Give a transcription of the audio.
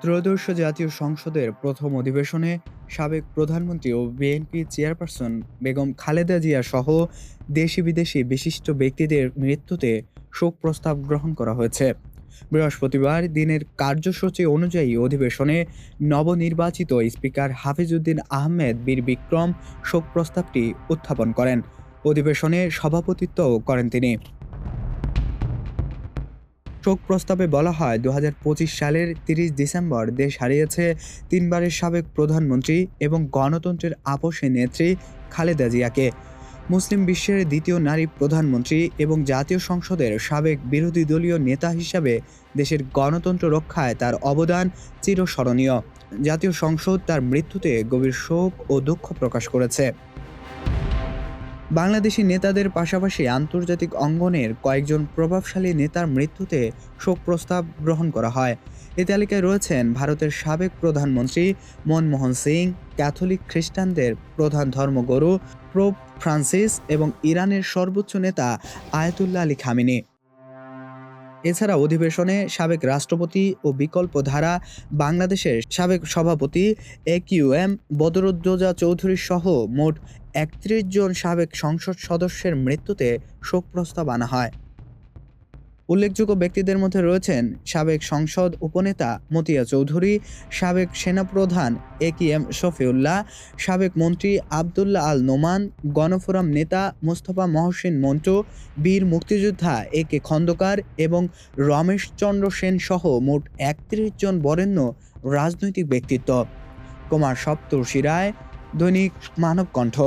ত্রয়োদশ জাতীয় সংসদের প্রথম অধিবেশনে সাবেক প্রধানমন্ত্রী ও বিএনপি চেয়ারপারসন বেগম খালেদা জিয়া সহ দেশি বিদেশি বিশিষ্ট ব্যক্তিদের মৃত্যুতে শোক প্রস্তাব গ্রহণ করা হয়েছে। বৃহস্পতিবার দিনের কার্যসূচি অনুযায়ী অধিবেশনে নবনির্বাচিত স্পিকার হাফিজউদ্দিন আহমেদ বীর বিক্রম শোক প্রস্তাবটি উত্থাপন করেন। অধিবেশনে সভাপতিত্ব করেন তিনি। শোক প্রস্তাবে বলা হয়, ২০২৫ সালের ৩০ ডিসেম্বর দেশ হারিয়েছে তিনবারের সাবেক প্রধানমন্ত্রী এবং গণতন্ত্রের আপসী নেত্রী খালেদা জিয়াকে। মুসলিম বিশ্বের দ্বিতীয় নারী প্রধানমন্ত্রী এবং জাতীয় সংসদের সাবেক বিরোধী দলীয় নেতা হিসাবে দেশের গণতন্ত্র রক্ষায় তার অবদান চিরস্মরণীয়। জাতীয় সংসদ তার মৃত্যুতে গভীর শোক ও দুঃখ প্রকাশ করেছে। বাংলাদেশি নেতাদের পাশাপাশি আন্তর্জাতিক অঙ্গনের কয়েকজন প্রভাবশালী নেতার মৃত্যুতে শোক প্রস্তাব গ্রহণ করা হয়। এ তালিকায় রয়েছেন ভারতের সাবেক প্রধানমন্ত্রী মনমোহন সিং, ক্যাথলিক খ্রিস্টানদের প্রধান ধর্মগুরু পোপ ফ্রান্সিস এবং ইরানের সর্বোচ্চ নেতা আয়াতুল্লাহ আলী খামেনি। এছাড়া অধিবেশনে সাবেক রাষ্ট্রপতি ও বিকল্পধারা বাংলাদেশের সাবেক সভাপতি AQM বদরুদ্দোজা চৌধুরী সহ মোট ৩১ জন সাবেক সংসদ সদস্যের মৃত্যুতে শোক প্রস্তাব আনা হয়। উল্লেখযোগ্য ব্যক্তিদের মধ্যে রয়েছেন সাবেক সংসদ উপনেতা মতিয়া চৌধুরী, সাবেক সেনাপ্রধান AKM শফিউল্লাহ, সাবেক মন্ত্রী আবদুল্লাহ আল নোমান, গণফোরাম নেতা মোস্তফা মহসিন মন্টু, বীর মুক্তিযোদ্ধা AK খন্দকার এবং রমেশচন্দ্র সেন সহ মোট ৩১ জন বরেণ্য রাজনৈতিক ব্যক্তিত্ব। কুমার সপ্তর্ষি রায়, দৈনিক মানবকণ্ঠ।